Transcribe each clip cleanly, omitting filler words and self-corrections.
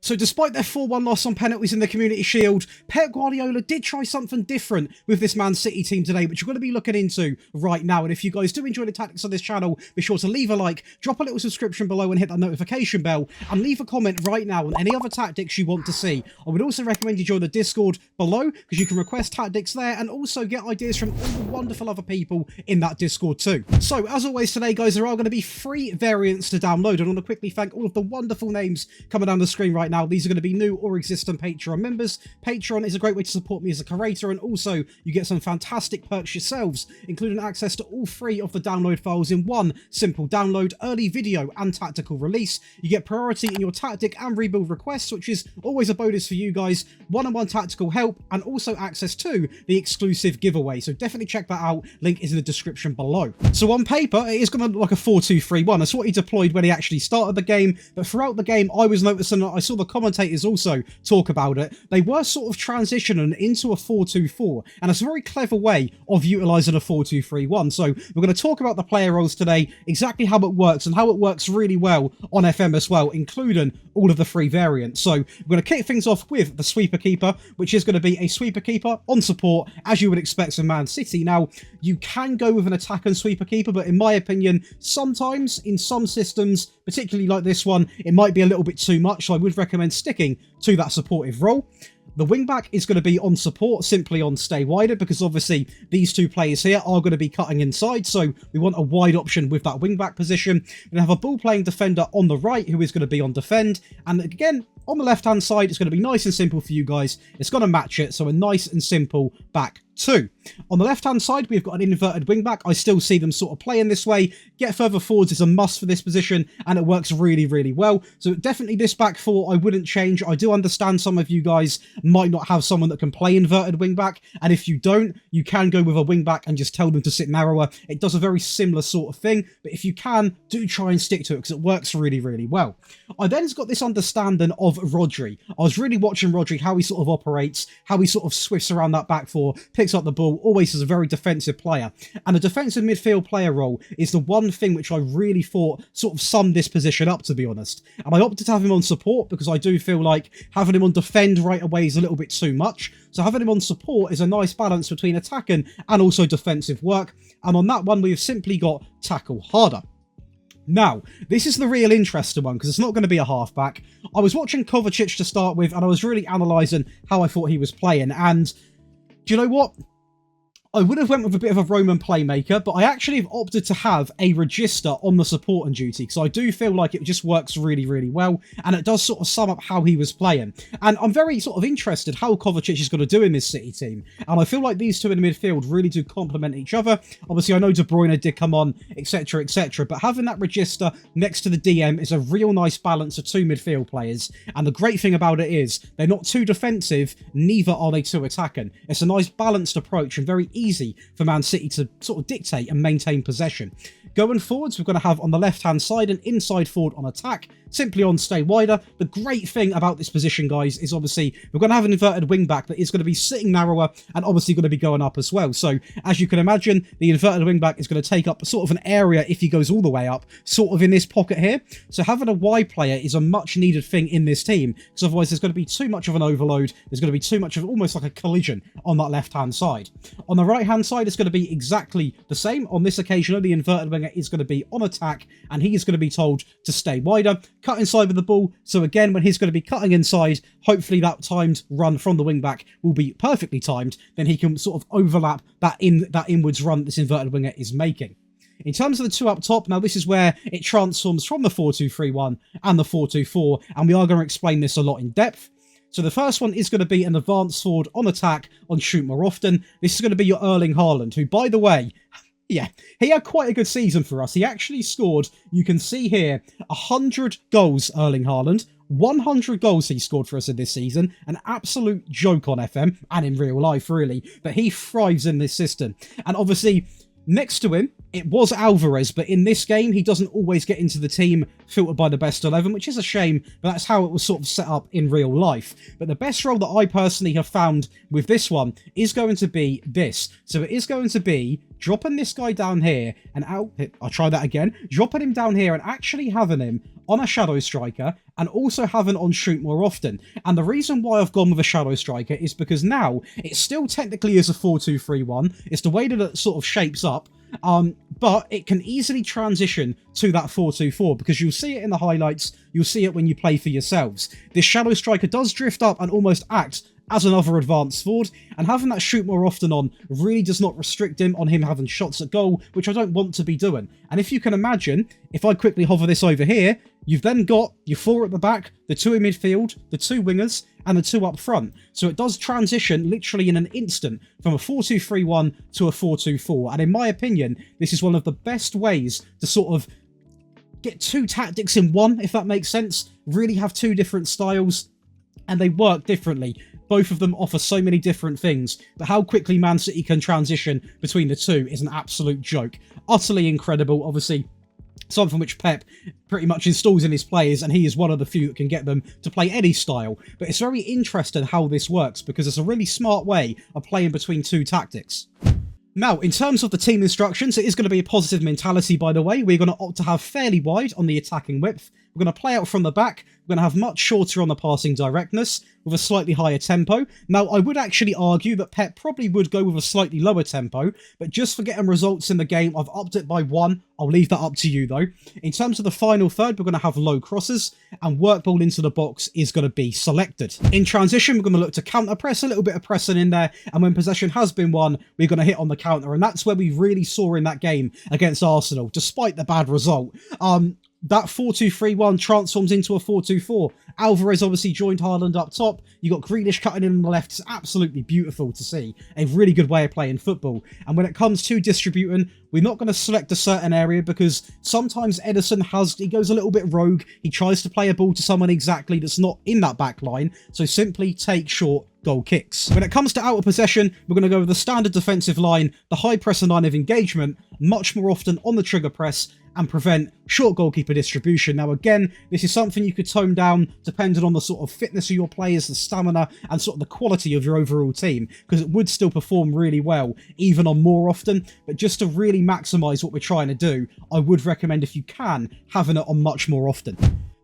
So despite their 4-1 loss on penalties in the Community Shield, Pep Guardiola did try something different with this Man City team today, which you're going to be looking into right now. And if you guys do enjoy the tactics on this channel, be sure to leave a like, drop a little subscription below and hit that notification bell, and leave a comment right now on any other tactics you want to see. I would also recommend you join the Discord below, because you can request tactics there and also get ideas from all the wonderful other people in that Discord too. So as always today, guys, there are going to be 3 variants to download. And I want to quickly thank all of the wonderful names coming down the screen right now. These are going to be new or existing Patreon members. Patreon is a great way to support me as a creator, and also you get some fantastic perks yourselves, including access to all 3 of the download files in one simple download, early video and tactical release. You get priority in your tactic and rebuild requests, which is always a bonus for you guys, one-on-one tactical help, and also access to the exclusive giveaway. So definitely check that out. Link is in the description below. So on paper, it is going to look like a 4-2-3-1. That's what he deployed when he actually started the game, but throughout the game, I was noticing that I saw the commentators also talk about it. They were sort of transitioning into a 4-2-4, and it's a very clever way of utilising a 4-2-3-1. So we're going to talk about the player roles today, exactly how it works, and how it works really well on FM as well, including all of the 3 variants. So we're going to kick things off with the sweeper keeper, which is going to be a sweeper keeper on support, as you would expect from Man City. Now, you can go with an attack and sweeper keeper, but in my opinion, sometimes in some systems, particularly like this one, it might be a little bit too much, so I would recommend sticking to that supportive role. The wingback is going to be on support, simply on stay wider, because obviously these 2 players here are going to be cutting inside, so we want a wide option with that wingback position. We're going to have a ball-playing defender on the right, who is going to be on defend, and again, on the left-hand side, it's going to be nice and simple for you guys. It's going to match it, so a nice and simple back 2. On the left-hand side, we've got an inverted wing-back. I still see them sort of playing this way. Get further forwards is a must for this position, and it works really, really well. So definitely this back 4, I wouldn't change. I do understand some of you guys might not have someone that can play inverted wing-back, and if you don't, you can go with a wing-back and just tell them to sit narrower. It does a very similar sort of thing, but if you can, do try and stick to it, because it works really, really well. I then got this understanding of Rodri. I was really watching Rodri, how he sort of operates, how he sort of swifts around that back 4, picks up the ball, always is a very defensive player. And the defensive midfield player role is the one thing which I really thought sort of summed this position up, to be honest. And I opted to have him on support, because I do feel like having him on defend right away is a little bit too much. So having him on support is a nice balance between attacking and also defensive work. And on that one, we've simply got tackle harder. Now, this is the real interesting one, because it's not going to be a halfback. I was watching Kovacic to start with, and I was really analysing how I thought he was playing, and do you know what? I would have went with a bit of a Roman playmaker, but I actually have opted to have a Register on the supporting duty, because I do feel like it just works really, really well, and it does sort of sum up how he was playing. And I'm very sort of interested how Kovacic is going to do in this City team, and I feel like these 2 in the midfield really do complement each other. Obviously, I know De Bruyne did come on, etc, etc, but having that Register next to the DM is a real nice balance of 2 midfield players, and the great thing about it is they're not too defensive, neither are they too attacking. It's a nice balanced approach and very easy for Man City to sort of dictate and maintain possession. Going forwards, we're going to have on the left-hand side an inside forward on attack, simply on stay wider. The great thing about this position, guys, is obviously we're going to have an inverted wing-back that is going to be sitting narrower and obviously going to be going up as well. So, as you can imagine, the inverted wing-back is going to take up sort of an area, if he goes all the way up, sort of in this pocket here. So having a wide player is a much-needed thing in this team, because otherwise there's going to be too much of an overload. There's going to be too much of almost like a collision on that left-hand side. On the right-hand side, it's going to be exactly the same. On this occasion, the inverted winger is going to be on attack, and he is going to be told to stay wider, cut inside with the ball. So again, when he's going to be cutting inside, hopefully that timed run from the wing-back will be perfectly timed. Then he can sort of overlap that inwards run this inverted winger is making. In terms of the 2 up top, now this is where it transforms from the 4-2-3-1 and the 4-2-4, and we are going to explain this a lot in depth. So the first one is going to be an advanced forward on attack, on shoot more often. This is going to be your Erling Haaland, who, by the way, yeah, he had quite a good season for us. He actually scored, you can see here, 100 goals, Erling Haaland. 100 goals he scored for us in this season. An absolute joke on FM, and in real life, really. But he thrives in this system. And obviously, next to him, it was Alvarez, but in this game, he doesn't always get into the team filtered by the best 11, which is a shame, but that's how it was sort of set up in real life. But the best role that I personally have found with this one is going to be this. So it is going to be dropping this guy down here and out. I'll try that again. Dropping him down here and actually having him on a shadow striker and also having on shoot more often. And the reason why I've gone with a shadow striker is because now it still technically is a 4-2-3-1. It's the way that it sort of shapes up. But it can easily transition to that 4-2-4 because you'll see it in the highlights. You'll see it when you play for yourselves. This shadow striker does drift up and almost act as another advanced forward, and having that shoot more often on really does not restrict him on him having shots at goal, which I don't want to be doing. And if you can imagine, if I quickly hover this over here, you've then got your 4 at the back, the 2 in midfield, the 2 wingers, and the 2 up front. So it does transition literally in an instant from a 4-2-3-1 to a 4-2-4. And in my opinion, this is one of the best ways to sort of get 2 tactics in one, if that makes sense. Really have 2 different styles, and they work differently. Both of them offer so many different things, but how quickly Man City can transition between the 2 is an absolute joke. Utterly incredible, obviously. Something which Pep pretty much installs in his players, and he is one of the few that can get them to play any style. But it's very interesting how this works, because it's a really smart way of playing between 2 tactics. Now, in terms of the team instructions, it is going to be a positive mentality, by the way. We're going to opt to have fairly wide on the attacking width. We're going to play out from the back. We're going to have much shorter on the passing directness with a slightly higher tempo. Now, I would actually argue that Pep probably would go with a slightly lower tempo, but just for getting results in the game, I've upped it by 1. I'll leave that up to you, though. In terms of the final third, we're going to have low crosses, and work ball into the box is going to be selected. In transition, we're going to look to counter press, a little bit of pressing in there, and when possession has been won, we're going to hit on the counter, and that's where we really saw in that game against Arsenal, despite the bad result. That 4-2-3-1 transforms into a 4-2-4. Alvarez obviously joined Haaland up top. You got Grealish cutting in on the left. It's absolutely beautiful to see. A really good way of playing football. And when it comes to distributing, we're not going to select a certain area because sometimes Ederson he goes a little bit rogue. He tries to play a ball to someone exactly that's not in that back line. So simply take short goal kicks. When it comes to out of possession, we're going to go with the standard defensive line, the high press and line of engagement, much more often on the trigger press, and prevent short goalkeeper distribution. Now again, this is something you could tone down depending on the sort of fitness of your players, the stamina, and sort of the quality of your overall team, because it would still perform really well, even on more often. But just to really maximise what we're trying to do, I would recommend, if you can, having it on much more often.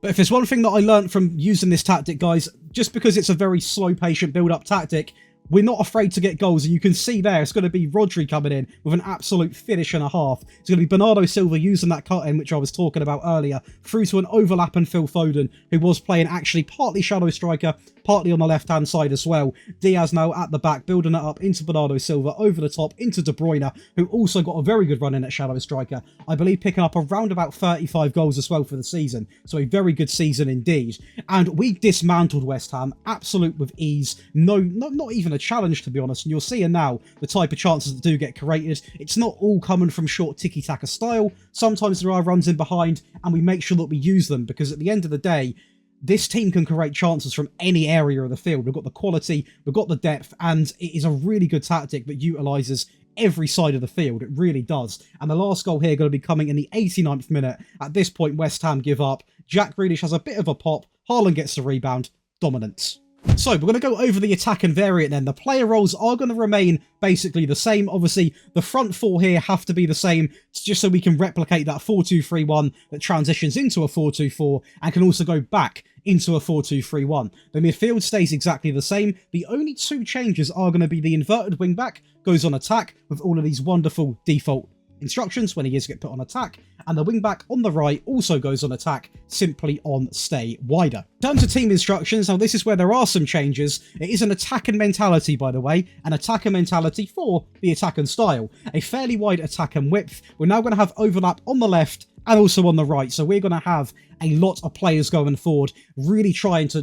But if there's one thing that I learned from using this tactic, guys, just because it's a very slow, patient build-up tactic, we're not afraid to get goals, and you can see there, it's going to be Rodri coming in with an absolute finish and a half. It's going to be Bernardo Silva using that cut-in, which I was talking about earlier, through to an overlap and Phil Foden, who was playing actually partly shadow striker, partly on the left-hand side as well. Diaz now at the back, building it up into Bernardo Silva, over the top, into De Bruyne, who also got a very good run in at shadow striker. I believe picking up around about 35 goals as well for the season, so a very good season indeed. And we dismantled West Ham, absolute with ease. Not even a challenge, to be honest, and you're seeing now the type of chances that do get created. It's not all coming from short tiki-taka style. Sometimes there are runs in behind, and we make sure that we use them, because at the end of the day, this team can create chances from any area of the field. We've got the quality, we've got the depth, and it is a really good tactic that utilises every side of the field. It really does. And the last goal here going to be coming in the 89th minute. At this point, West Ham give up. Jack Grealish has a bit of a pop. Haaland gets the rebound. Dominance. So, we're going to go over the attack and variant then. The player roles are going to remain basically the same. Obviously, the front 4 here have to be the same, just so we can replicate that 4-2-3-1 that transitions into a 4-2-4 and can also go back into a 4-2-3-1. The midfield stays exactly the same. The only 2 changes are going to be the inverted wing-back goes on attack with all of these wonderful default instructions when he is get put on attack, and the wing-back on the right also goes on attack, simply on stay wider. In terms of team instructions, now this is where there are some changes. It is an attacking mentality, by the way, an attacker mentality for the attacking style. A fairly wide attack and width. We're now going to have overlap on the left and also on the right, so we're going to have a lot of players going forward, really trying to,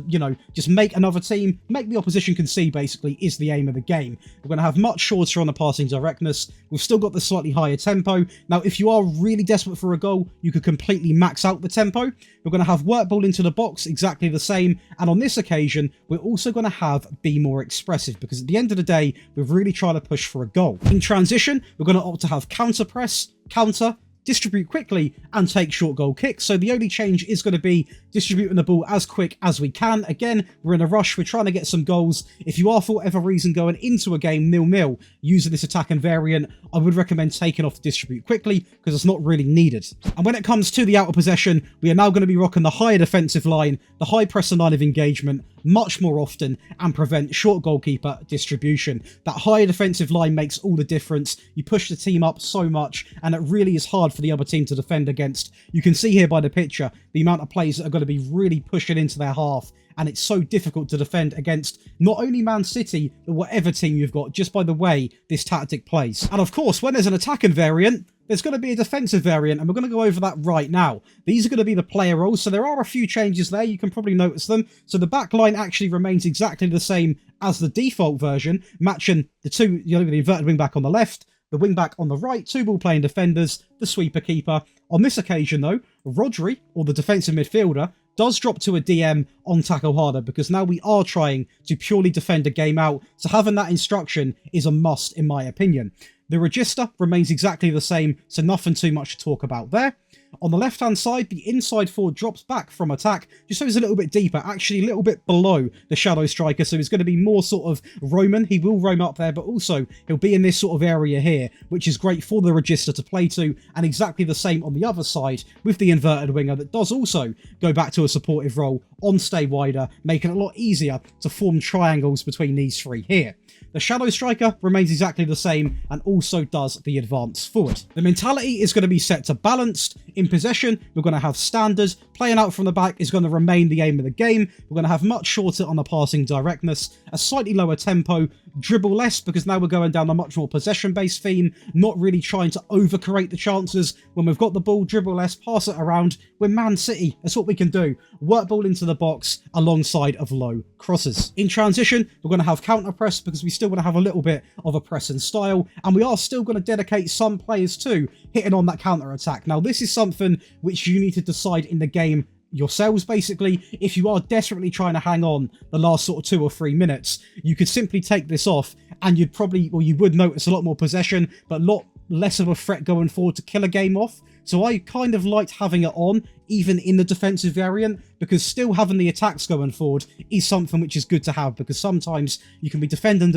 just make another team, make the opposition concede, basically, is the aim of the game. We're going to have much shorter on the passing directness. We've still got the slightly higher tempo. Now, if you are really desperate for a goal, you could completely max out the tempo. We're going to have work ball into the box, exactly the same. And on this occasion, we're also going to have be more expressive, because at the end of the day, we're really trying to push for a goal. In transition, we're going to opt to have counter press, counter, distribute quickly, and take short goal kicks. So the only change is going to be distributing the ball as quick as we can. Again, we're in a rush. We're trying to get some goals. If you are, for whatever reason, going into a game 0-0 using this attack and variant, I would recommend taking off the distribute quickly because it's not really needed. And when it comes to the out of possession, we are now going to be rocking the higher defensive line, the high press and line of engagement much more often, and prevent short goalkeeper distribution. That higher defensive line makes all the difference. You push the team up so much, and it really is hard for the other team to defend against. You can see here by the picture the amount of players that are going to be really pushing into their half, and it's so difficult to defend against not only Man City, but whatever team you've got, just by the way this tactic plays. And of course, when there's an attacking variant, there's going to be a defensive variant, and we're going to go over that right now. These are going to be the player roles, so there are a few changes there. You can probably notice them. So the back line actually remains exactly the same as the default version, matching the two, the inverted wing back on the left, the wing back on the right, two ball playing defenders, the sweeper keeper. On this occasion, though, Rodri, or the defensive midfielder, does drop to a DM on tackle harder because now we are trying to purely defend a game out. So having that instruction is a must, in my opinion. The register remains exactly the same, so nothing too much to talk about there. On the left-hand side, the inside forward drops back from attack, just so he's a little bit deeper, actually a little bit below the shadow striker, so he's going to be more sort of roaming. He will roam up there, but also he'll be in this sort of area here, which is great for the register to play to, and exactly the same on the other side with the inverted winger that does also go back to a supportive role on stay wider, making it a lot easier to form triangles between these three here. The shadow striker remains exactly the same and also does the advance forward. The mentality is going to be set to balanced. In possession, we're going to have standard. Playing out from the back is going to remain the aim of the game. We're going to have much shorter on the passing directness, a slightly lower tempo, dribble less because now we're going down a much more possession-based theme, not really trying to overcreate the chances. When we've got the ball, dribble less, pass it around. We're Man City. That's what we can do. Work ball into the box alongside of low crosses. In transition, we're going to have counter press because we still want to have a little bit of a pressing style, and we are still going to dedicate some players to hitting on that counter attack. Now, this is something which you need to decide in the game yourselves, basically. If you are desperately trying to hang on the last sort of 2 or 3 minutes, you could simply take this off and you'd probably, or you would notice a lot more possession, but a lot less of a threat going forward to kill a game off. So I kind of liked having it on, even in the defensive variant, because still having the attacks going forward is something which is good to have, because sometimes you can be defending,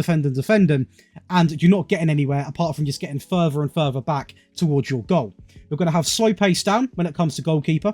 and you're not getting anywhere apart from just getting further and further back towards your goal. We're going to have slow pace down when it comes to goalkeeper.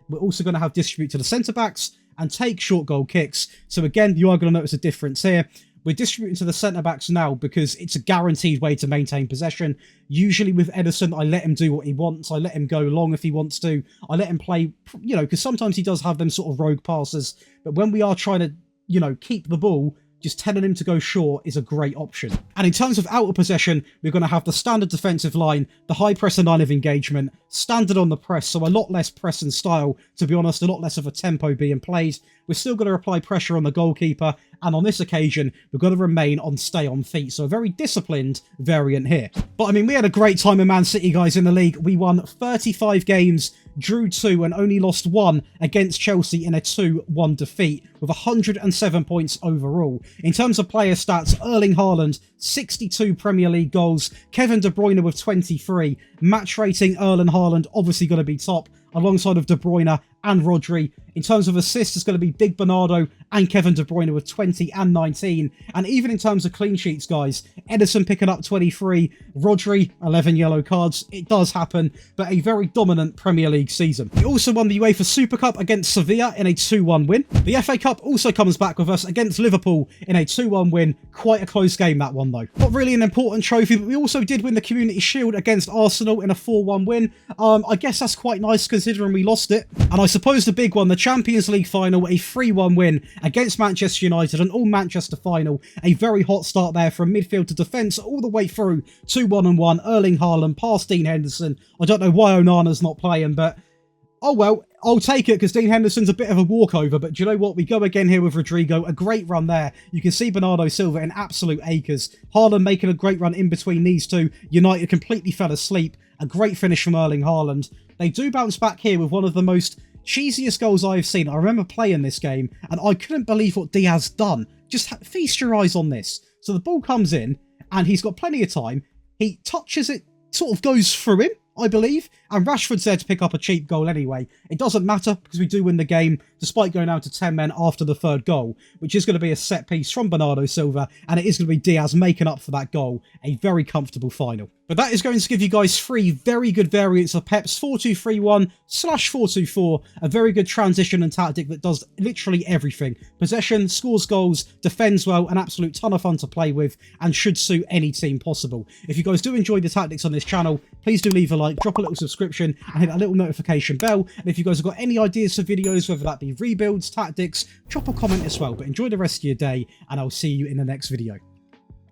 We're also going to have distribute to the centre-backs and take short goal kicks. So again, you are going to notice a difference here. We're distributing to the centre-backs now because it's a guaranteed way to maintain possession. Usually with Edison, I let him do what he wants. I let him go long if he wants to. I let him play, because sometimes he does have them sort of rogue passes. But when we are trying to, keep the ball, just telling him to go short is a great option. And in terms of out of possession, we're going to have the standard defensive line, the high press and line of engagement, standard on the press, so a lot less press and style, to be honest, a lot less of a tempo being played. We're still going to apply pressure on the goalkeeper, and on this occasion, we're going to remain on stay on feet, so a very disciplined variant here. But I mean, we had a great time in Man City, guys, in the league. We won 35 games, drew 2 and only lost 1 against Chelsea in a 2-1 defeat with 107 points overall. In terms of player stats, Erling Haaland, 62 Premier League goals, Kevin De Bruyne with 23, match rating Erling Haaland obviously going to be top alongside of De Bruyne and Rodri. In terms of assists, it's going to be Big Bernardo and Kevin De Bruyne with 20 and 19. And even in terms of clean sheets, guys, Edison picking up 23, Rodri, 11 yellow cards. It does happen, but a very dominant Premier League season. We also won the UEFA Super Cup against Sevilla in a 2-1 win. The FA Cup also comes back with us against Liverpool in a 2-1 win. Quite a close game, that one, though. Not really an important trophy, but we also did win the Community Shield against Arsenal in a 4-1 win. I guess that's quite nice considering we lost it. And I suppose the big one, the Champions League final, a 3-1 win against Manchester United, an all-Manchester final. A very hot start there from midfield to defence all the way through 2-1-1. Erling Haaland past Dean Henderson. I don't know why Onana's not playing, but oh well, I'll take it because Dean Henderson's a bit of a walkover. But do you know what? We go again here with Rodrigo. A great run there. You can see Bernardo Silva in absolute acres. Haaland making a great run in between these two. United completely fell asleep. A great finish from Erling Haaland. They do bounce back here with one of the most cheesiest goals I've seen. I remember playing this game and I couldn't believe what Diaz done. Just feast your eyes on this. So the ball comes in and he's got plenty of time. He touches it, sort of goes through him, I believe, and Rashford's there to pick up a cheap goal anyway. It doesn't matter because we do win the game despite going down to 10 men after the third goal, which is going to be a set piece from Bernardo Silva, and it is going to be Diaz making up for that goal. A very comfortable final. But that is going to give you guys 3 very good variants of Pep's 4-2-3-1/4-2-4, a very good transition and tactic that does literally everything. Possession, scores goals, defends well, an absolute ton of fun to play with, and should suit any team possible. If you guys do enjoy the tactics on this channel, please do leave a like, drop a little subscription, and hit that little notification bell. And if you guys have got any ideas for videos, whether that be rebuilds, tactics, drop a comment as well. But enjoy the rest of your day, and I'll see you in the next video.